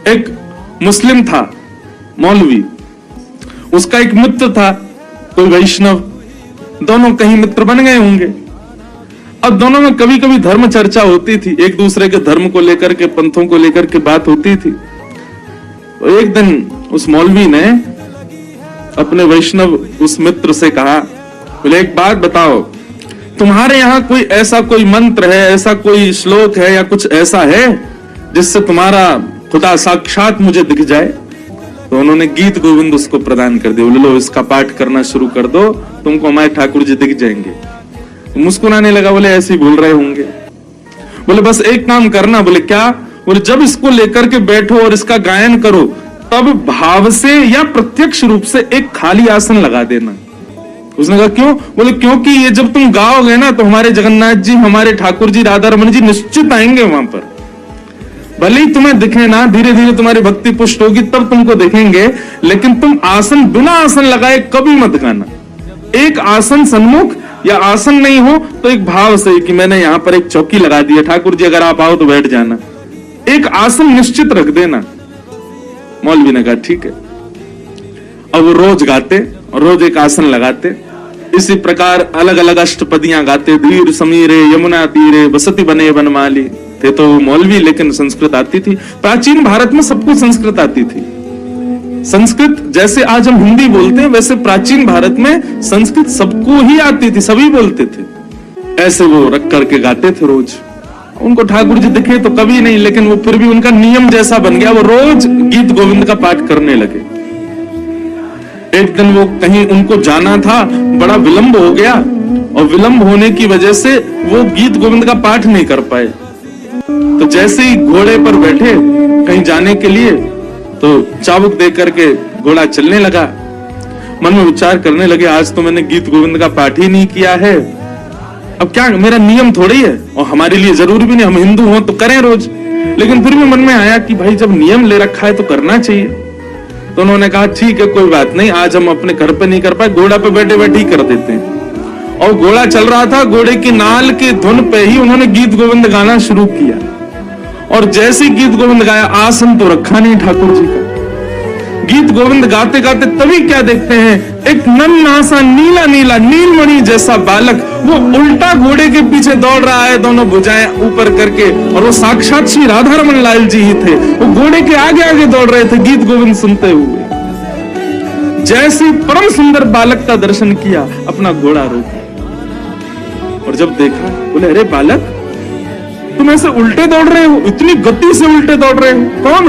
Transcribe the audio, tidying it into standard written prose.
एक मुस्लिम था मौलवी, उसका एक मित्र था कोई वैष्णव, दोनों कहीं मित्र बन गए होंगे। अब दोनों में कभी कभी धर्म चर्चा होती थी, एक दूसरे के धर्म को लेकर के, पंथों को लेकर के बात होती थी। तो एक दिन उस मौलवी ने अपने वैष्णव उस मित्र से कहा, बोले एक बात बताओ, तुम्हारे यहां कोई ऐसा कोई मंत्र है, ऐसा कोई श्लोक है या कुछ ऐसा है जिससे तुम्हारा खुदा साक्षात मुझे दिख जाए? तो उन्होंने गीत गोविंद उसको प्रदान कर दिया। बोले लो इसका पाठ करना शुरू कर दो, तुमको हमारे ठाकुर जी दिख जाएंगे। तो मुस्कुराने लगा, बोले ऐसे ही बोल रहे होंगे। बोले बस एक काम करना। बोले क्या? बोले जब इसको लेकर के बैठो और इसका गायन करो, तब भाव से या प्रत्यक्ष रूप से एक खाली आसन लगा देना। उसने कहा क्यों? बोले क्योंकि ये जब तुम गाओगे ना तो हमारे जगन्नाथ जी, हमारे ठाकुर जी, राधा रमन जी निश्चित आएंगे वहां पर। भले ही तुम्हें दिखे ना, धीरे धीरे तुम्हारी भक्ति पुष्ट होगी तब तुमको देखेंगे, लेकिन तुम आसन बिना आसन लगाए कभी मत गाना। एक आसन सन्मुख या आसन नहीं हो तो एक भाव से कि मैंने यहां पर एक चौकी लगा दी है, ठाकुर जी अगर आप आओ तो बैठ जाना, एक आसन निश्चित रख देना। मौलवी ने कहा ठीक है। अब वो रोज गाते और रोज एक आसन लगाते। इसी प्रकार अलग अलग अष्टपदियां गाते, धीर समीरे यमुना तीरे बसती बने बनमाली। थे तो मौलवी लेकिन संस्कृत आती थी। प्राचीन भारत में सबको संस्कृत आती थी। संस्कृत जैसे आज हम हिंदी बोलते हैं, वैसे प्राचीन भारत में संस्कृत सबको ही आती थी, सभी बोलते थे। ऐसे वो रख करके गाते थे रोज। उनको ठाकुर जी दिखे तो कभी नहीं, लेकिन वो फिर भी उनका नियम जैसा बन गया, वो रोज गीत गोविंद का पाठ करने लगे। एक दिन वो कहीं उनको जाना था, बड़ा विलंब हो गया और विलंब होने की वजह से वो गीत गोविंद का पाठ नहीं कर पाए। तो जैसे ही घोड़े पर बैठे कहीं जाने के लिए, तो चाबुक दे करके घोड़ा चलने लगा। मन में विचार करने लगे, आज तो मैंने गीत गोविंद का पाठ ही नहीं किया है, अब क्या, मेरा नियम थोड़ी है और हमारे लिए जरूरी भी नहीं, हम हिंदू हों तो करें रोज। लेकिन फिर भी मन में आया कि भाई जब नियम ले रखा है तो करना चाहिए। तो उन्होंने कहा ठीक है कोई बात नहीं, आज हम अपने घर पे नहीं कर पाए, घोड़ा पे बैठे बैठे ही कर देते हैं। और घोड़ा चल रहा था, घोड़े की नाल की धुन पे ही उन्होंने गीत गोविंद गाना शुरू किया। और जैसे ही गीत गोविंद गाया, आसन तो रखा नहीं ठाकुर जी का। गीत गोविंद गाते गाते तभी क्या देखते हैं, एक नन्हा सा नीला नीला नीलमणि जैसा बालक वो उल्टा घोड़े के पीछे दौड़ रहा है, दोनों भुजाएं ऊपर करके, और वो साक्षात श्री राधा रमन लाल जी ही थे। वो घोड़े के आगे आगे दौड़ रहे थे गीत गोविंद सुनते हुए। जैसे परम सुंदर बालक का दर्शन किया, अपना घोड़ा रोका और जब देखा, बोले अरे बालक, तुम ऐसे उल्टे दौड़ रहे हो, इतनी गति से उल्टे दौड़ रहे हो, कौन हो?